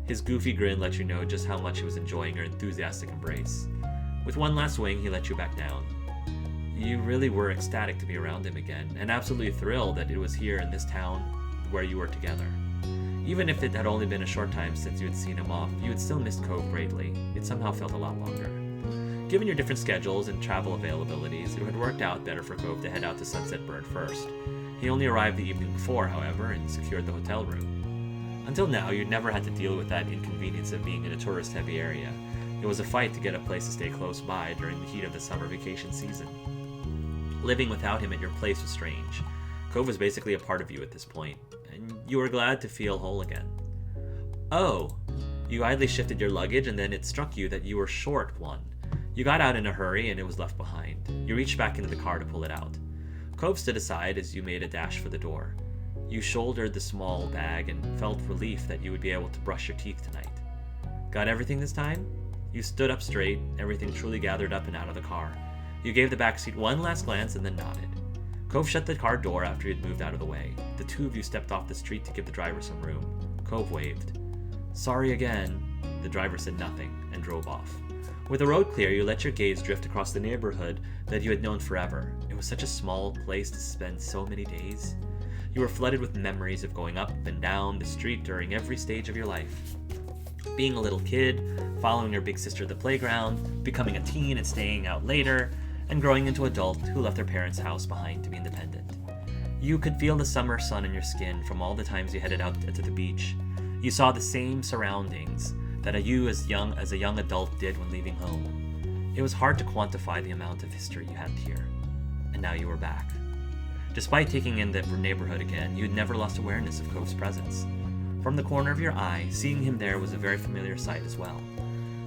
His goofy grin let you know just how much he was enjoying your enthusiastic embrace. With one last swing, he let you back down. You really were ecstatic to be around him again, and absolutely thrilled that it was here in this town where you were together. Even if it had only been a short time since you had seen him off, you had still missed Cove greatly. It somehow felt a lot longer. Given your different schedules and travel availabilities, it had worked out better for Cove to head out to Sunset Bird first. He only arrived the evening before, however, and secured the hotel room. Until now, you'd never had to deal with that inconvenience of being in a tourist-heavy area. It was a fight to get a place to stay close by during the heat of the summer vacation season. Living without him at your place was strange. Cove was basically a part of you at this point, and you were glad to feel whole again. Oh, you idly shifted your luggage, and then it struck you that you were short one. You got out in a hurry, and it was left behind. You reached back into the car to pull it out. Cove stood aside as you made a dash for the door. You shouldered the small bag and felt relief that you would be able to brush your teeth tonight. Got everything this time? You stood up straight, everything truly gathered up and out of the car. You gave the backseat one last glance and then nodded. Cove shut the car door after he had moved out of the way. The two of you stepped off the street to give the driver some room. Cove waved. Sorry again. The driver said nothing and drove off. With the road clear, you let your gaze drift across the neighborhood that you had known forever. It was such a small place to spend so many days. You were flooded with memories of going up and down the street during every stage of your life. Being a little kid, following your big sister to the playground, becoming a teen and staying out later, and growing into an adult who left their parents' house behind to be independent. You could feel the summer sun in your skin from all the times you headed out to the beach. You saw the same surroundings that you as a young adult did when leaving home. It was hard to quantify the amount of history you had here. And now you were back. Despite taking in the neighborhood again, you had never lost awareness of Cove's presence. From the corner of your eye, seeing him there was a very familiar sight as well.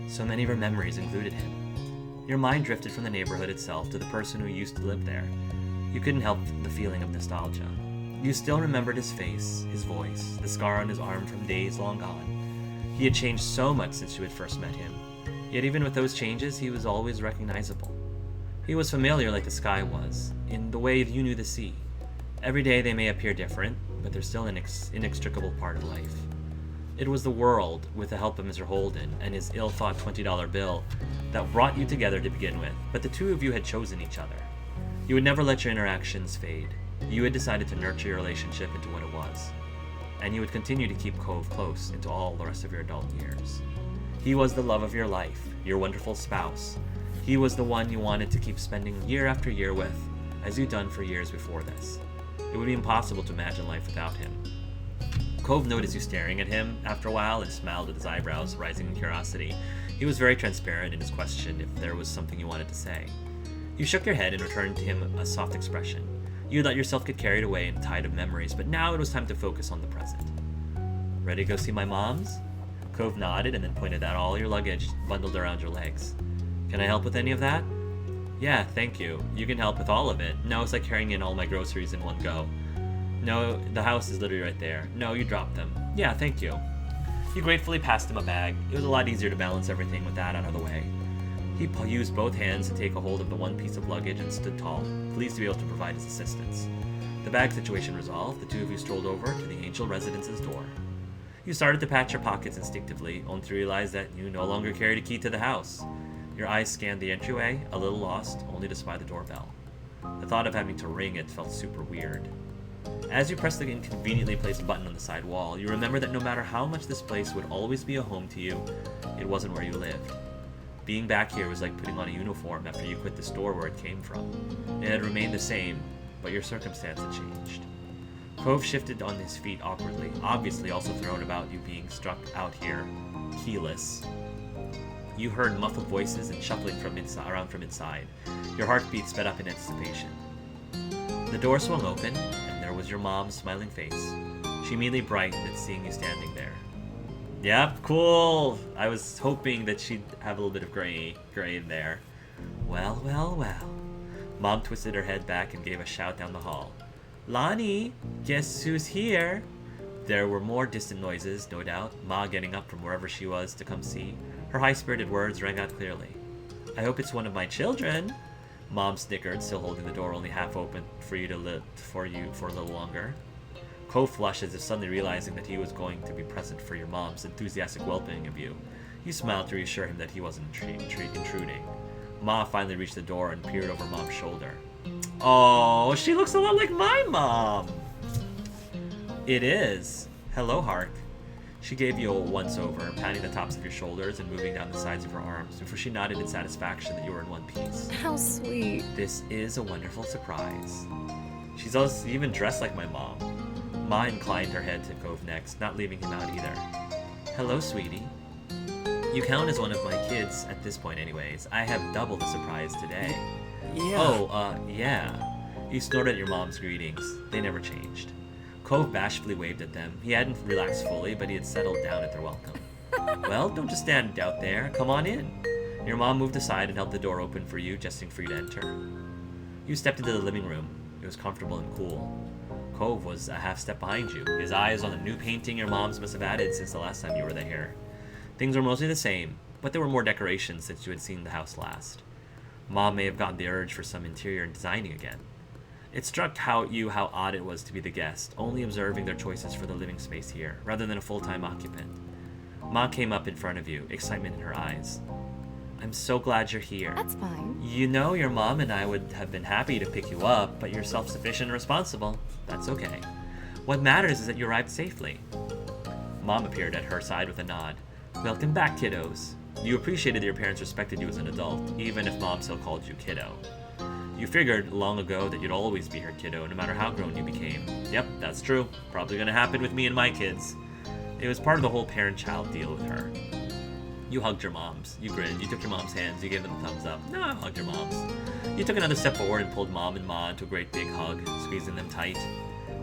So many of your memories included him. Your mind drifted from the neighborhood itself to the person who used to live there. You couldn't help the feeling of nostalgia. You still remembered his face, his voice, the scar on his arm from days long gone. He had changed so much since you had first met him, yet even with those changes, he was always recognizable. He was familiar like the sky was, in the way you knew the sea. Every day they may appear different, but they're still an inextricable part of life. It was the world, with the help of Mr. Holden and his ill-thought $20 bill, that brought you together to begin with, but the two of you had chosen each other. You would never let your interactions fade. You had decided to nurture your relationship into what it was. And you would continue to keep Cove close into all the rest of your adult years. He was the love of your life, your wonderful spouse. He was the one you wanted to keep spending year after year with, as you'd done for years before this. It would be impossible to imagine life without him. Cove noticed you staring at him after a while and smiled with his eyebrows rising in curiosity. He was very transparent in his question if there was something you wanted to say. You shook your head and returned to him a soft expression. You let yourself get carried away in a tide of memories, but now it was time to focus on the present. Ready to go see my mom's? Cove nodded and then pointed at all your luggage bundled around your legs. Can I help with any of that? Yeah, thank you. You can help with all of it. No, it's like carrying in all my groceries in one go. No, the house is literally right there. No, you dropped them. Yeah, thank you. You gratefully passed him a bag. It was a lot easier to balance everything with that out of the way. He used both hands to take a hold of the one piece of luggage and stood tall, pleased to be able to provide his assistance. The bag situation resolved, the two of you strolled over to the Angel residence's door. You started to pat your pockets instinctively, only to realize that you no longer carried a key to the house. Your eyes scanned the entryway, a little lost, only to spy the doorbell. The thought of having to ring it felt super weird. As you pressed the inconveniently placed button on the side wall, you remember that no matter how much this place would always be a home to you, it wasn't where you lived. Being back here was like putting on a uniform after you quit the store where it came from. It had remained the same, but your circumstance had changed. Cove shifted on his feet awkwardly, obviously also thrown about you being struck out here, keyless. You heard muffled voices and shuffling around from inside. Your heartbeat sped up in anticipation. The door swung open, and there was your mom's smiling face. She immediately brightened at seeing you standing there. Yep, cool! I was hoping that she'd have a little bit of gray in there. Well, well, well. Mom twisted her head back and gave a shout down the hall. Lonnie, guess who's here? There were more distant noises, no doubt, Ma getting up from wherever she was to come see. Her high-spirited words rang out clearly. I hope it's one of my children. Mom snickered, still holding the door only half open for you for a little longer. Cove flushed as if suddenly realizing that he was going to be present for your mom's enthusiastic welcoming of you. You smiled to reassure him that he wasn't intruding. Ma finally reached the door and peered over Mom's shoulder. Oh, she looks a lot like my mom! It is. Hello, Hark. She gave you a once-over, patting the tops of your shoulders and moving down the sides of her arms before she nodded in satisfaction that you were in one piece. How sweet. This is a wonderful surprise. She's also even dressed like my mom. Ma inclined her head to Cove next, not leaving him out either. Hello, sweetie. You count as one of my kids, at this point anyways. I have double the surprise today. Yeah. Yeah. You snorted at your mom's greetings. They never changed. Cove bashfully waved at them. He hadn't relaxed fully, but he had settled down at their welcome. Well, don't just stand out there. Come on in. Your mom moved aside and held the door open for you, gesturing for you to enter. You stepped into the living room. It was comfortable and cool. Cove was a half step behind you, his eyes on the new painting your moms must have added since the last time you were there. Things were mostly the same, but there were more decorations since you had seen the house last. Mom may have gotten the urge for some interior designing again. It struck how odd it was to be the guest, only observing their choices for the living space here, rather than a full-time occupant. Ma came up in front of you, excitement in her eyes. I'm so glad you're here. That's fine. You know your mom and I would have been happy to pick you up, but you're self-sufficient and responsible. That's okay. What matters is that you arrived safely. Mom appeared at her side with a nod. Welcome back, kiddos. You appreciated that your parents respected you as an adult, even if Mom still called you kiddo. You figured long ago that you'd always be her kiddo, no matter how grown you became. Yep, that's true. Probably gonna happen with me and my kids. It was part of the whole parent-child deal with her. You hugged your moms. You grinned. You took your mom's hands. You gave them a thumbs up. No, I hugged your moms. You took another step forward and pulled Mom and Ma into a great big hug, squeezing them tight.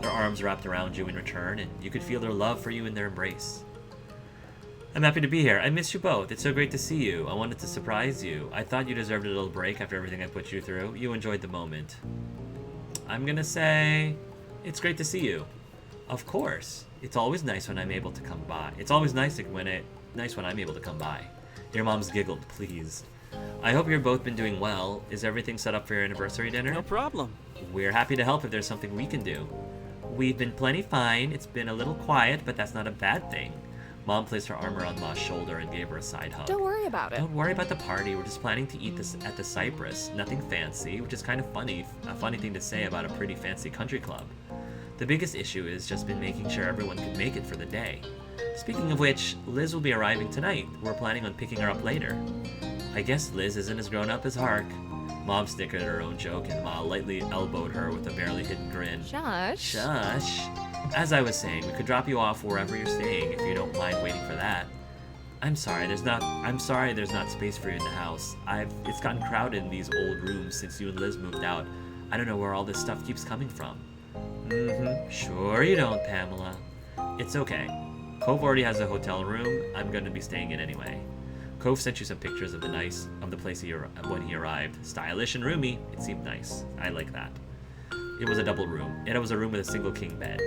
Their arms wrapped around you in return, and you could feel their love for you in their embrace. I'm happy to be here. I miss you both. It's so great to see you. I wanted to surprise you. I thought you deserved a little break after everything I put you through. You enjoyed the moment. I'm gonna say, it's great to see you. Of course. It's always nice when I'm able to come by. It's always nice when I'm able to come by. Your mom's giggled, pleased. I hope you've both been doing well. Is everything set up for your anniversary dinner? No problem. We're happy to help if there's something we can do. We've been plenty fine. It's been a little quiet, but that's not a bad thing. Mom placed her arm around Ma's shoulder and gave her a side hug. Don't worry about it. Don't worry about the party. We're just planning to eat this at the Cypress. Nothing fancy, which is kind of funny. A funny thing to say about a pretty fancy country club. The biggest issue has just been making sure everyone can make it for the day. Speaking of which, Liz will be arriving tonight. We're planning on picking her up later. I guess Liz isn't as grown up as Hark. Mom snickered at her own joke and Ma lightly elbowed her with a barely hidden grin. Shush. Shush. As I was saying, we could drop you off wherever you're staying if you don't mind waiting for that. I'm sorry there's not space for you in the house. It's gotten crowded in these old rooms since you and Liz moved out. I don't know where all this stuff keeps coming from. Sure you don't, Pamela. It's okay. Cove already has a hotel room. I'm going to be staying in anyway. Cove sent you some pictures of the place when he arrived. Stylish and roomy. It seemed nice. I like that. It was a double room. It was a room with a single king bed.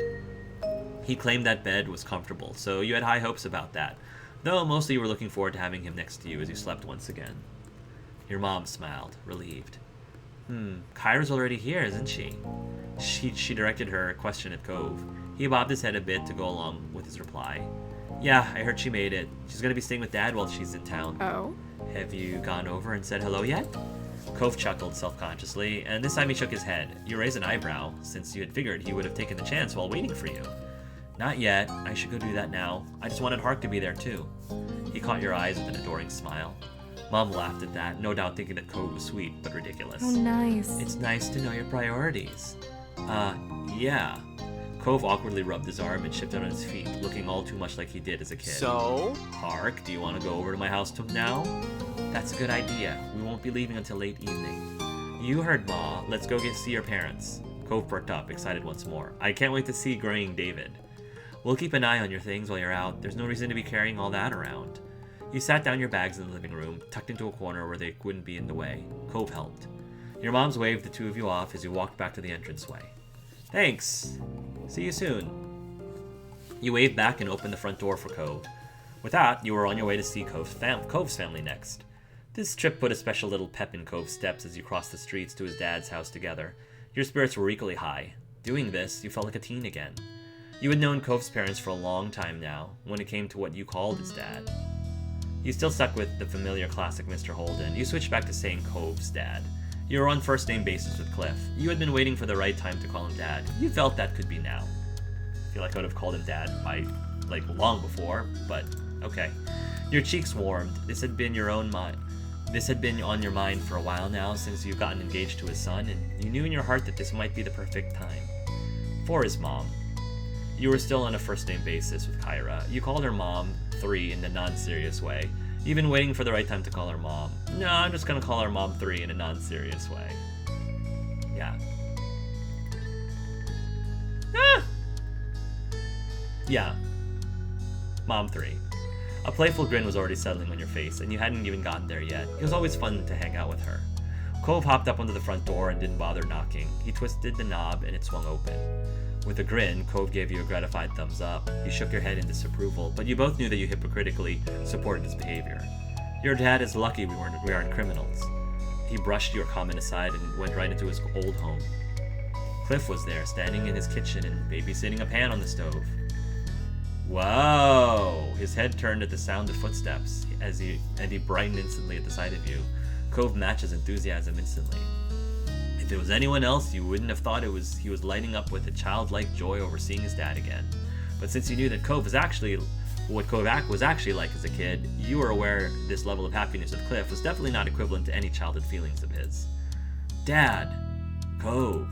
He claimed that bed was comfortable, so you had high hopes about that. Though mostly you were looking forward to having him next to you as you slept once again. Your mom smiled, relieved. Kyra's already here, isn't she? She directed her question at Cove. He bobbed his head a bit to go along with his reply. Yeah, I heard she made it. She's gonna be staying with Dad while she's in town. Oh? Have you gone over and said hello yet? Cove chuckled self-consciously, and this time he shook his head. You raised an eyebrow, since you had figured he would have taken the chance while waiting for you. Not yet. I should go do that now. I just wanted Hark to be there too. He caught your eyes with an adoring smile. Mom laughed at that, no doubt thinking that Cove was sweet, but ridiculous. Oh, nice. It's nice to know your priorities. Yeah. Cove awkwardly rubbed his arm and shifted on his feet, looking all too much like he did as a kid. So? Hark, do you want to go over to my house now? That's a good idea. We won't be leaving until late evening. You heard Ma. Let's go see your parents. Cove perked up, excited once more. I can't wait to see graying David. We'll keep an eye on your things while you're out. There's no reason to be carrying all that around. You sat down your bags in the living room, tucked into a corner where they wouldn't be in the way. Cove helped. Your moms waved the two of you off as you walked back to the entranceway. Thanks. See you soon. You waved back and opened the front door for Cove. With that, you were on your way to see Cove's family next. This trip put a special little pep in Cove's steps as you crossed the streets to his dad's house together. Your spirits were equally high. Doing this, you felt like a teen again. You had known Cove's parents for a long time now, when it came to what you called his dad. You still stuck with the familiar classic Mr. Holden. You switched back to saying Cove's dad. You were on first name basis with Cliff. You had been waiting for the right time to call him dad. You felt that could be now. I feel like I would have called him dad by, long before, but okay. Your cheeks warmed. This had been on your mind for a while now, since you've gotten engaged to his son, and you knew in your heart that this might be the perfect time. For his mom. You were still on a first-name basis with Kyra. You called her Mom 3 in a non-serious way. You've been waiting for the right time to call her Mom. No, I'm just gonna call her Mom 3 in a non-serious way. Yeah. Yeah. Mom 3. A playful grin was already settling on your face, and you hadn't even gotten there yet. It was always fun to hang out with her. Cove hopped up onto the front door and didn't bother knocking. He twisted the knob and it swung open. With a grin, Cove gave you a gratified thumbs up. You shook your head in disapproval, but you both knew that you hypocritically supported his behavior. Your dad is lucky we aren't criminals. He brushed your comment aside and went right into his old home. Cliff was there, standing in his kitchen and babysitting a pan on the stove. Whoa! His head turned at the sound of footsteps, and he brightened instantly at the sight of you. Cove matched his enthusiasm instantly. If it was anyone else, you wouldn't have thought he was lighting up with a childlike joy over seeing his dad again. But since you knew that Cove was actually what Cove was actually like as a kid, you were aware this level of happiness with Cliff was definitely not equivalent to any childhood feelings of his. Dad! Cove!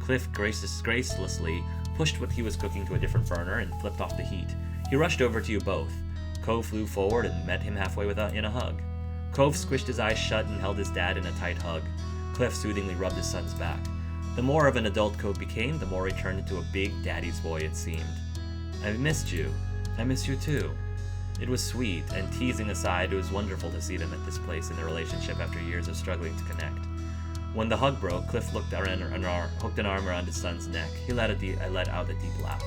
Cliff gracelessly pushed what he was cooking to a different burner and flipped off the heat. He rushed over to you both. Cove flew forward and met him halfway in a hug. Cove squished his eyes shut and held his dad in a tight hug. Cliff soothingly rubbed his son's back. The more of an adult Cove became, the more he turned into a big daddy's boy, it seemed. I've missed you. I miss you too. It was sweet, and teasing aside, it was wonderful to see them at this place in their relationship after years of struggling to connect. When the hug broke, Cliff hooked an arm around his son's neck. He let out a deep laugh.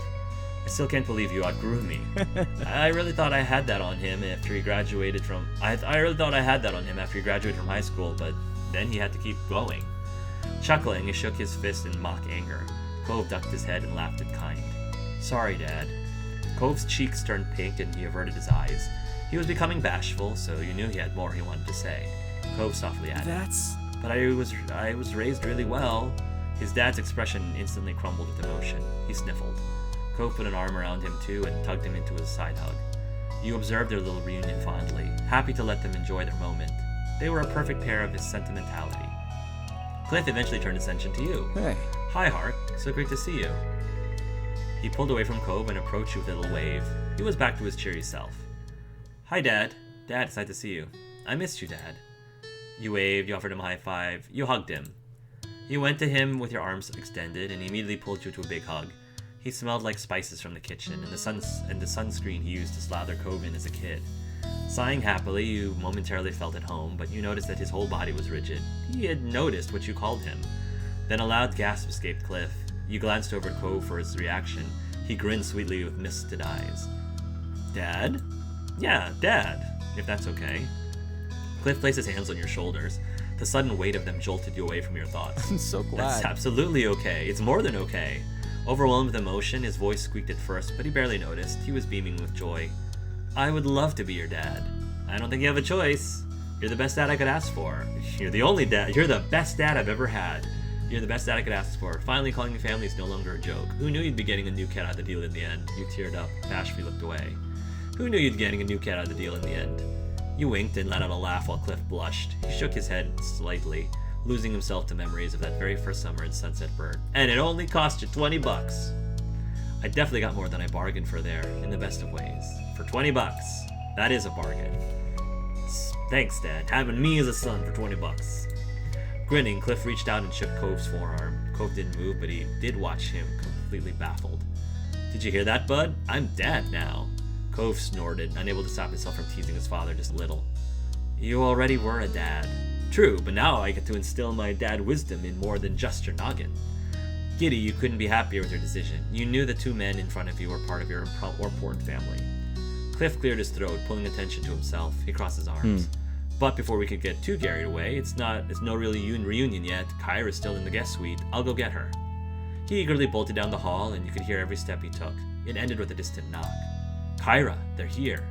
I still can't believe you outgrew me. I really thought I had that on him after he graduated from. I really thought I had that on him after he graduated from high school, but then he had to keep going. Chuckling, he shook his fist in mock anger. Cove ducked his head and laughed in kind. Sorry, Dad. Cove's cheeks turned pink and he averted his eyes. He was becoming bashful, so you knew he had more he wanted to say. Cove softly added, But I was raised really well. His dad's expression instantly crumbled with emotion. He sniffled. Cove put an arm around him too and tugged him into his side hug. You observed their little reunion fondly, happy to let them enjoy their moment. They were a perfect pair of his sentimentality. Cliff eventually turned his attention to you. Hey. Hi, Hart. So great to see you. He pulled away from Cove and approached you with a little wave. He was back to his cheery self. Hi, Dad. Dad, it's nice to see you. I missed you, Dad. You waved, you offered him a high five, you hugged him. You went to him with your arms extended, and he immediately pulled you to a big hug. He smelled like spices from the kitchen, and the sunscreen he used to slather Cove in as a kid. Sighing happily, you momentarily felt at home, but you noticed that his whole body was rigid. He had noticed what you called him. Then a loud gasp escaped Cliff. You glanced over at Cove for his reaction. He grinned sweetly with misted eyes. Dad? Yeah, Dad, if that's okay. Cliff placed his hands on your shoulders. The sudden weight of them jolted you away from your thoughts. I'm so glad. That's absolutely okay. It's more than okay. Overwhelmed with emotion, his voice squeaked at first, but he barely noticed. He was beaming with joy. I would love to be your dad. I don't think you have a choice. You're the best dad I could ask for. You're the only dad. You're the best dad I've ever had. You're the best dad I could ask for. Finally, calling your family is no longer a joke. Who knew you'd be getting a new cat out of the deal in the end? You teared up, bashfully looked away. Who knew you'd be getting a new cat out of the deal in the end? You winked and let out a laugh while Cliff blushed. He shook his head slightly, losing himself to memories of that very first summer in Sunset Bird. And it only cost you $20. I definitely got more than I bargained for there, in the best of ways. For $20. That is a bargain. Thanks, Dad. Having me as a son for $20. Grinning, Cliff reached out and shook Cove's forearm. Cove didn't move, but he did watch him, completely baffled. Did you hear that, bud? I'm Dad now. Cove snorted, unable to stop himself from teasing his father just a little. You already were a dad. True, but now I get to instill my dad wisdom in more than just your noggin. Giddy, you couldn't be happier with your decision. You knew the two men in front of you were part of your important family. Cliff cleared his throat, pulling attention to himself. He crossed his arms. But before we could get too carried away, it's no really reunion yet. Kyra's still in the guest suite. I'll go get her. He eagerly bolted down the hall, and you could hear every step he took. It ended with a distant knock. Kyra, they're here.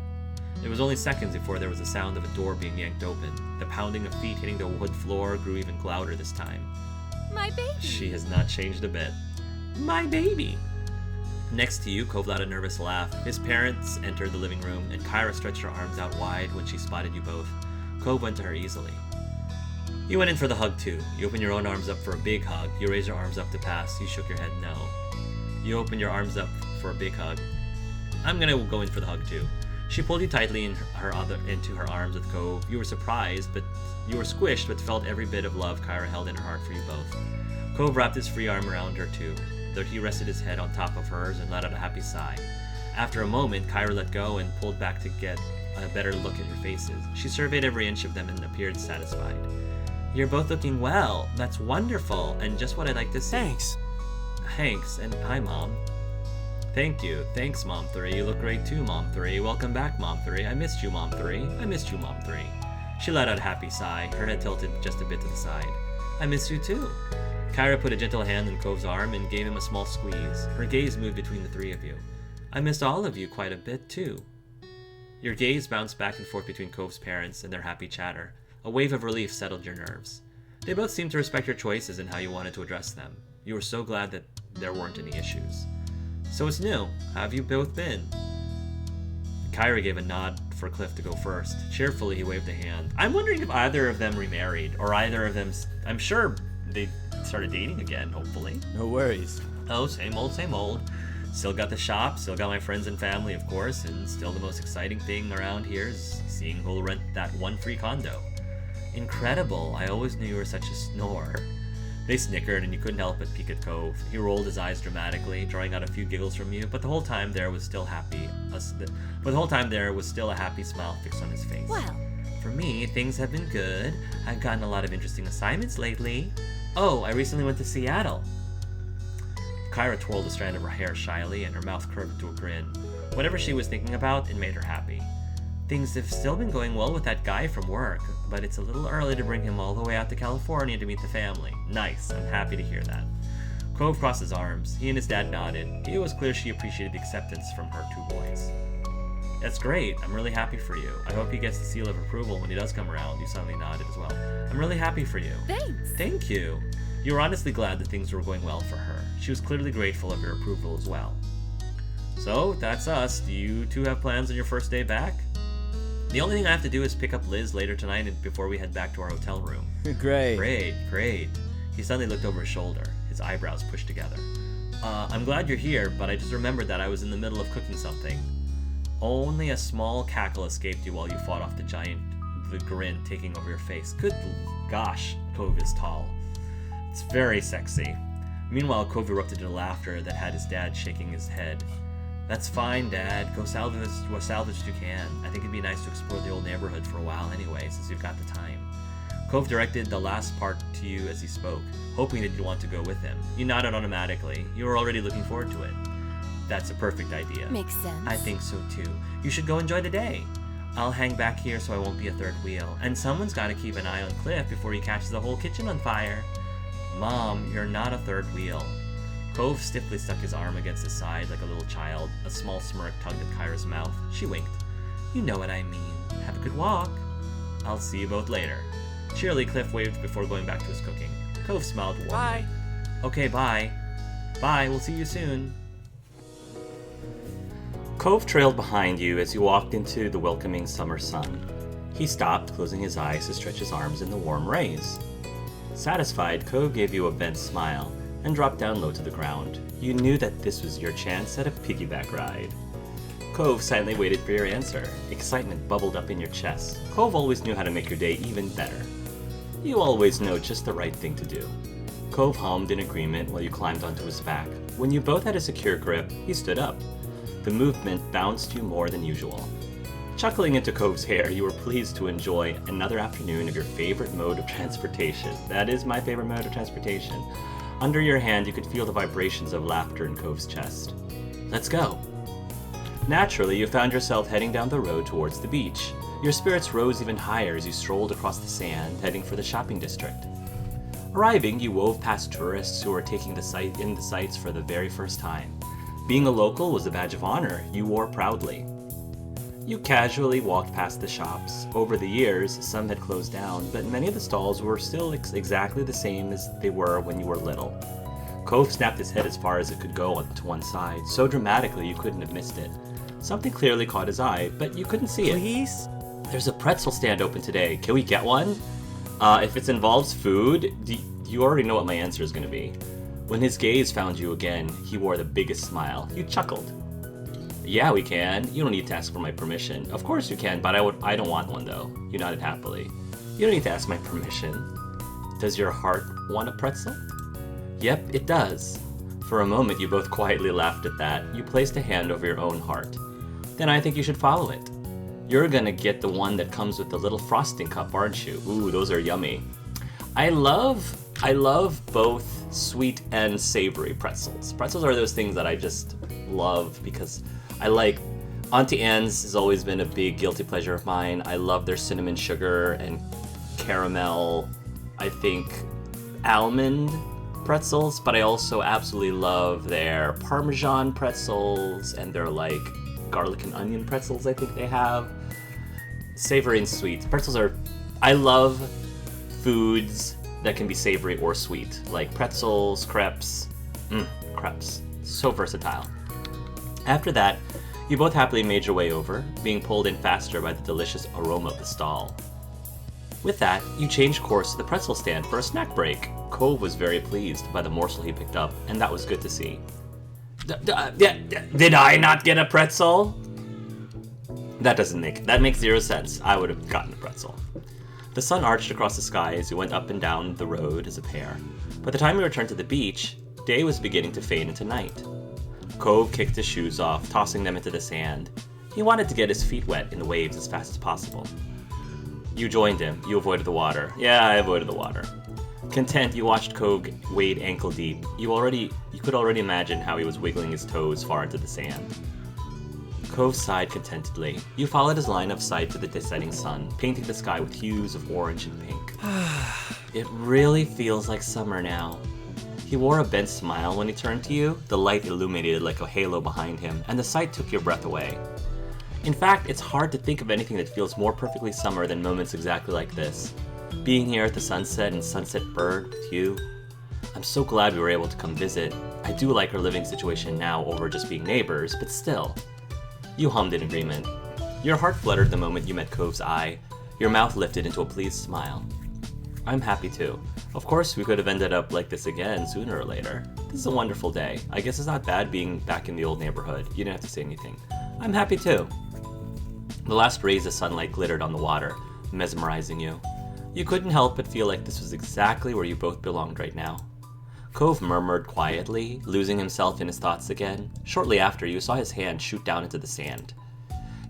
It was only seconds before there was the sound of a door being yanked open. The pounding of feet hitting the wood floor grew even louder this time. My baby! She has not changed a bit. My baby! Next to you, Cove let a nervous laugh. His parents entered the living room, and Kyra stretched her arms out wide when she spotted you both. Cove went to her easily. You went in for the hug too. You opened your own arms up for a big hug. You raised your arms up to pass. You shook your head no. You opened your arms up for a big hug. I'm gonna go in for the hug too. She pulled you tightly into her arms with Cove. You were surprised, but you were squished, but felt every bit of love Kyra held in her heart for you both. Cove wrapped his free arm around her too. There he rested his head on top of hers and let out a happy sigh. After a moment, Kyra let go and pulled back to get a better look at your faces. She surveyed every inch of them and appeared satisfied. You're both looking well. That's wonderful, and just what I'd like to see. Thanks, and hi, Mom. Thank you. Thanks, Mom 3. You look great too, Mom 3. Welcome back, Mom 3. I missed you, Mom 3. I missed you, Mom 3. She let out a happy sigh, her head tilted just a bit to the side. I miss you too. Kyra put a gentle hand on Cove's arm and gave him a small squeeze. Her gaze moved between the three of you. I missed all of you quite a bit too. Your gaze bounced back and forth between Cove's parents and their happy chatter. A wave of relief settled your nerves. They both seemed to respect your choices and how you wanted to address them. You were so glad that there weren't any issues. So it's new. How have you both been? Kyra gave a nod for Cliff to go first. Cheerfully, he waved a hand. I'm wondering if either of them remarried, or either of them... I'm sure they started dating again, hopefully. No worries. Oh, same old, same old. Still got the shop, still got my friends and family, of course, and still the most exciting thing around here is seeing who'll rent that one free condo. Incredible. I always knew you were such a snorer. They snickered, and you couldn't help but peek at Cove. He rolled his eyes dramatically, drawing out a few giggles from you, but the whole time there was still a happy smile fixed on his face. Well, For me, things have been good. I've gotten a lot of interesting assignments lately. Oh, I recently went to Seattle. Kyra twirled a strand of her hair shyly, and her mouth curved into a grin. Whatever she was thinking about, it made her happy. Things have still been going well with that guy from work, but it's a little early to bring him all the way out to California to meet the family. Nice, I'm happy to hear that. Cove crossed his arms. He and his dad nodded. It was clear she appreciated the acceptance from her two boys. That's great. I'm really happy for you. I hope he gets the seal of approval when he does come around. You suddenly nodded as well. I'm really happy for you. Thanks. Thank you. You were honestly glad that things were going well for her. She was clearly grateful of your approval as well. So, that's us. Do you two have plans on your first day back? The only thing I have to do is pick up Liz later tonight and before we head back to our hotel room. Great. Great. He suddenly looked over his shoulder, his eyebrows pushed together. I'm glad you're here, but I just remembered that I was in the middle of cooking something. Only a small cackle escaped you while you fought off the grin taking over your face. Good gosh, Cove is tall. It's very sexy. Meanwhile, Cove erupted into laughter that had his dad shaking his head. That's fine, Dad. Go salvage what salvage you can. I think it'd be nice to explore the old neighborhood for a while anyway, since you've got the time. Cove directed the last part to you as he spoke, hoping that you'd want to go with him. You nodded automatically. You were already looking forward to it. That's a perfect idea. Makes sense. I think so too. You should go enjoy the day. I'll hang back here so I won't be a third wheel. And someone's got to keep an eye on Cliff before he catches the whole kitchen on fire. Mom, you're not a third wheel. Cove stiffly stuck his arm against his side like a little child. A small smirk tugged at Kyra's mouth. She winked. You know what I mean. Have a good walk. I'll see you both later. Cheerily, Cliff waved before going back to his cooking. Cove smiled warmly. Bye. Okay, bye. Bye, we'll see you soon. Cove trailed behind you as you walked into the welcoming summer sun. He stopped, closing his eyes to stretch his arms in the warm rays. Satisfied, Cove gave you a bent smile and dropped down low to the ground. You knew that this was your chance at a piggyback ride. Cove silently waited for your answer. Excitement bubbled up in your chest. Cove always knew how to make your day even better. You always know just the right thing to do. Cove hummed in agreement while you climbed onto his back. When you both had a secure grip, he stood up. The movement bounced you more than usual. Chuckling into Cove's hair, you were pleased to enjoy another afternoon of your favorite mode of transportation. That is my favorite mode of transportation. Under your hand, you could feel the vibrations of laughter in Cove's chest. Let's go. Naturally, you found yourself heading down the road towards the beach. Your spirits rose even higher as you strolled across the sand, heading for the shopping district. Arriving, you wove past tourists who were taking in the sights for the very first time. Being a local was a badge of honor you wore proudly. You casually walked past the shops. Over the years, some had closed down, but many of the stalls were still exactly the same as they were when you were little. Cove snapped his head as far as it could go to one side, so dramatically you couldn't have missed it. Something clearly caught his eye, but you couldn't see it. Please? There's a pretzel stand open today. Can we get one? If it involves food, you already know what my answer is going to be. When his gaze found you again, he wore the biggest smile. You chuckled. Yeah, we can. You don't need to ask for my permission. Of course you can, but I don't want one though. You nodded happily. You don't need to ask my permission. Does your heart want a pretzel? Yep, it does. For a moment, you both quietly laughed at that. You placed a hand over your own heart. Then I think you should follow it. You're gonna get the one that comes with the little frosting cup, aren't you? Ooh, those are yummy. I love both sweet and savory pretzels. Pretzels are those things that I just love because I like. Auntie Anne's has always been a big guilty pleasure of mine. I love their cinnamon sugar and caramel, I think, almond pretzels, but I also absolutely love their Parmesan pretzels and their like garlic and onion pretzels I think they have. Savory and sweet. Pretzels are, I love foods that can be savory or sweet, like pretzels, crepes. Crepes. So versatile. After that, you both happily made your way over, being pulled in faster by the delicious aroma of the stall. With that, you changed course to the pretzel stand for a snack break. Cove was very pleased by the morsel he picked up, and that was good to see. Did I not get a pretzel? That makes zero sense. I would have gotten a pretzel. The sun arched across the sky as you went up and down the road as a pair. By the time you returned to the beach, day was beginning to fade into night. Cove kicked his shoes off, tossing them into the sand. He wanted to get his feet wet in the waves as fast as possible. You joined him. You avoided the water. Yeah, I avoided the water. Content, you watched Cove wade ankle deep. You could already imagine how he was wiggling his toes far into the sand. Cove sighed contentedly. You followed his line of sight to the descending sun, painting the sky with hues of orange and pink. It really feels like summer now. He wore a bent smile when he turned to you. The light illuminated like a halo behind him, and the sight took your breath away. In fact, it's hard to think of anything that feels more perfectly summer than moments exactly like this. Being here at the sunset and Sunset Bird with you. I'm so glad we were able to come visit. I do like our living situation now over just being neighbors, but still. You hummed in agreement. Your heart fluttered the moment you met Cove's eye. Your mouth lifted into a pleased smile. I'm happy too. Of course, we could have ended up like this again sooner or later. This is a wonderful day. I guess it's not bad being back in the old neighborhood. You didn't have to say anything. I'm happy too. The last rays of sunlight glittered on the water, mesmerizing you. You couldn't help but feel like this was exactly where you both belonged right now. Cove murmured quietly, losing himself in his thoughts again. Shortly after, you saw his hand shoot down into the sand.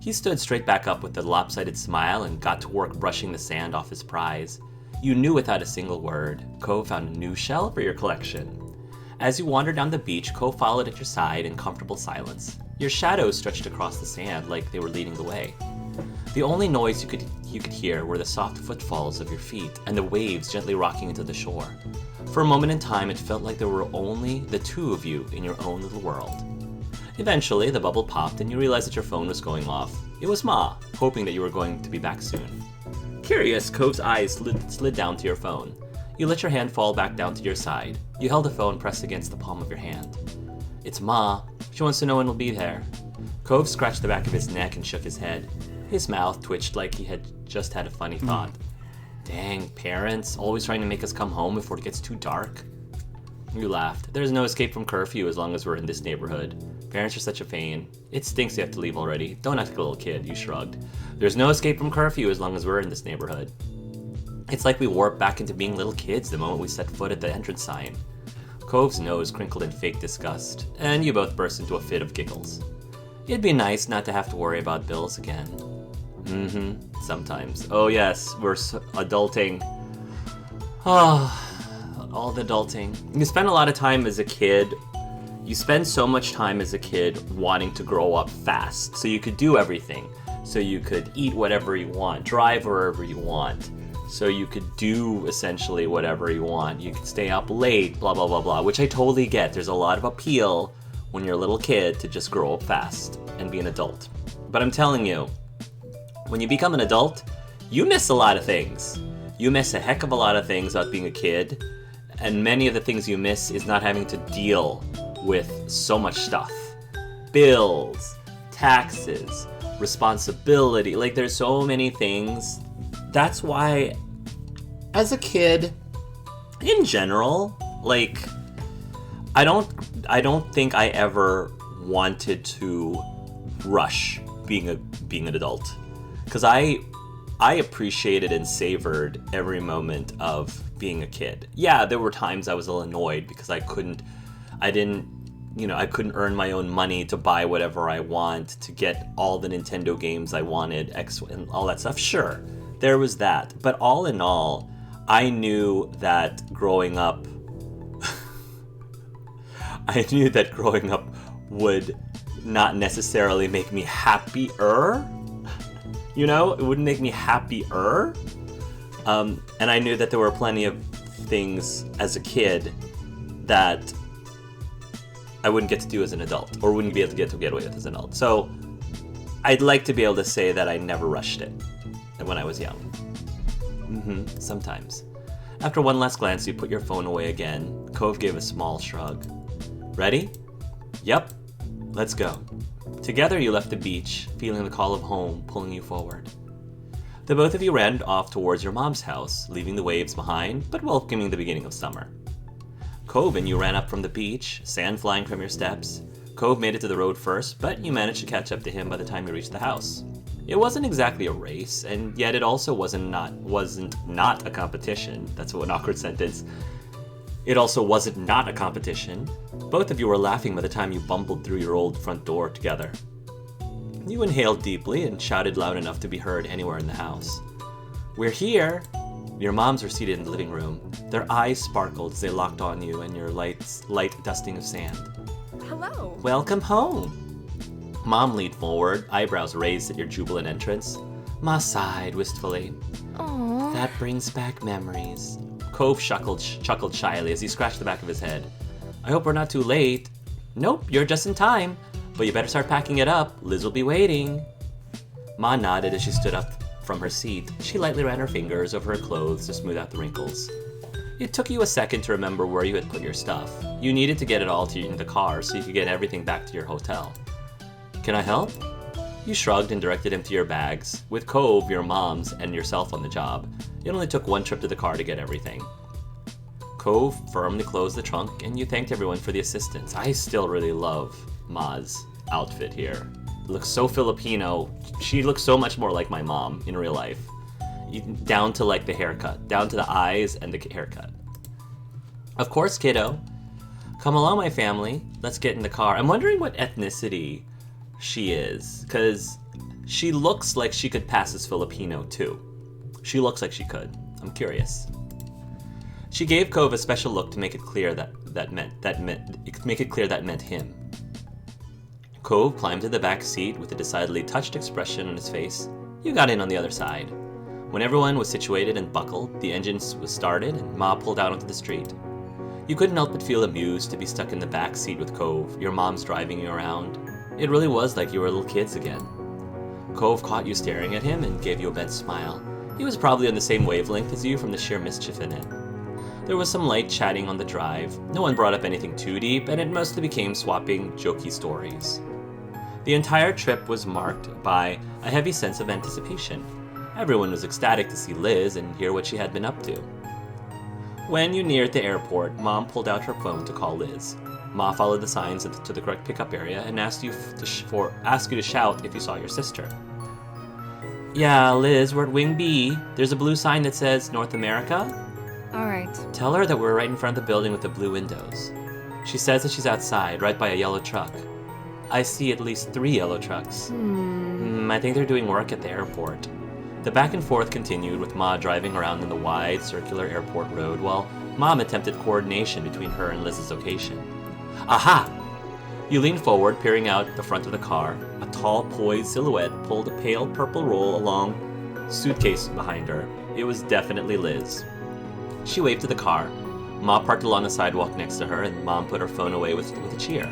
He stood straight back up with a lopsided smile and got to work brushing the sand off his prize. You knew without a single word, Cove found a new shell for your collection. As you wandered down the beach, Cove followed at your side in comfortable silence. Your shadows stretched across the sand like they were leading the way. The only noise you could hear were the soft footfalls of your feet and the waves gently rocking into the shore. For a moment in time, it felt like there were only the two of you in your own little world. Eventually, the bubble popped and you realized that your phone was going off. It was Ma, hoping that you were going to be back soon. Curious, Cove's eyes slid down to your phone. You let your hand fall back down to your side. You held the phone pressed against the palm of your hand. It's Ma. She wants to know when we'll be there. Cove scratched the back of his neck and shook his head. His mouth twitched like he had just had a funny thought. Dang, parents, always trying to make us come home before it gets too dark. You laughed. There's no escape from curfew as long as we're in this neighborhood. Parents are such a pain. It stinks you have to leave already. Don't act like a little kid, you shrugged. There's no escape from curfew as long as we're in this neighborhood. It's like we warped back into being little kids the moment we set foot at the entrance sign. Cove's nose crinkled in fake disgust, and you both burst into a fit of giggles. It'd be nice not to have to worry about bills again. Sometimes. Oh yes, we're adulting. All the adulting. You spend a lot of time as a kid. You spend so much time as a kid wanting to grow up fast, so you could do everything. So you could eat whatever you want, drive wherever you want. So you could do essentially whatever you want. You could stay up late, blah, blah, blah, blah, which I totally get. There's a lot of appeal when you're a little kid to just grow up fast and be an adult. But I'm telling you, when you become an adult, you miss a lot of things. You miss a heck of a lot of things about being a kid, and many of the things you miss is not having to deal with so much stuff. Bills, taxes, responsibility, like there's so many things. That's why, as a kid, in general, like, I don't think I ever wanted to rush being an adult, because I appreciated and savored every moment of being a kid. Yeah, there were times I was a little annoyed because I couldn't earn my own money to buy whatever I want, to get all the Nintendo games I wanted, and all that stuff. Sure, there was that. But all in all, I knew that growing up would not necessarily make me happier. You know, it wouldn't make me happier. And I knew that there were plenty of things as a kid that I wouldn't get to do as an adult, or wouldn't be able to get away with as an adult. So I'd like to be able to say that I never rushed it when I was young. Sometimes. After one last glance, you put your phone away again. Cove gave a small shrug. Ready? Yep. Let's go. Together you left the beach, feeling the call of home pulling you forward. The both of you ran off towards your mom's house, leaving the waves behind, but welcoming the beginning of summer. Cove and you ran up from the beach, sand flying from your steps. Cove made it to the road first, but you managed to catch up to him by the time you reached the house. It wasn't exactly a race, and yet it also wasn't not a competition. That's an awkward sentence. It also wasn't not a competition. Both of you were laughing by the time you bumbled through your old front door together. You inhaled deeply and shouted loud enough to be heard anywhere in the house. "We're here!" Your moms were seated in the living room. Their eyes sparkled as they locked on you and your light dusting of sand. Hello! "Welcome home!" Mom leaned forward, eyebrows raised at your jubilant entrance. Ma sighed wistfully. Aww. "That brings back memories." Cove chuckled shyly as he scratched the back of his head. "I hope we're not too late." "Nope, you're just in time. But you better start packing it up. Liz will be waiting." Ma nodded as she stood up from her seat. She lightly ran her fingers over her clothes to smooth out the wrinkles. It took you a second to remember where you had put your stuff. You needed to get it all in the car so you could get everything back to your hotel. "Can I help?" You shrugged and directed him to your bags. With Cove, your mom's, and yourself on the job, it only took one trip to the car to get everything. Cove firmly closed the trunk, and you thanked everyone for the assistance. I still really love Ma's outfit here. It looks so Filipino. She looks so much more like my mom in real life. Down to like the haircut, down to the eyes and the haircut. "Of course, kiddo. Come along, my family. Let's get in the car." I'm wondering what ethnicity she is, because she looks like she could pass as Filipino too. She looks like she could. I'm curious. She gave Cove a special look to make it clear that meant him. Cove climbed to the back seat with a decidedly touched expression on his face. You got in on the other side. When everyone was situated and buckled, the engine was started and Ma pulled out onto the street. You couldn't help but feel amused to be stuck in the back seat with Cove, your mom's driving you around. It really was like you were little kids again. Cove caught you staring at him and gave you a bent smile. He was probably on the same wavelength as you from the sheer mischief in it. There was some light chatting on the drive. No one brought up anything too deep, and it mostly became swapping jokey stories. The entire trip was marked by a heavy sense of anticipation. Everyone was ecstatic to see Liz and hear what she had been up to. When you neared the airport, Mom pulled out her phone to call Liz. Ma followed the signs to the correct pickup area and asked you to shout if you saw your sister. "Yeah, Liz, we're at Wing B. There's a blue sign that says North America." Alright. "Tell her that we're right in front of the building with the blue windows. She says that she's outside, right by a yellow truck. I see at least 3 yellow trucks. I think they're doing work at the airport." The back and forth continued with Ma driving around in the wide, circular airport road while Mom attempted coordination between her and Liz's location. "Aha!" You leaned forward, peering out the front of the car. A tall, poised silhouette pulled a pale purple roll along suitcase behind her. It was definitely Liz. She waved to the car. Ma parked along the sidewalk next to her, and Mom put her phone away with a cheer.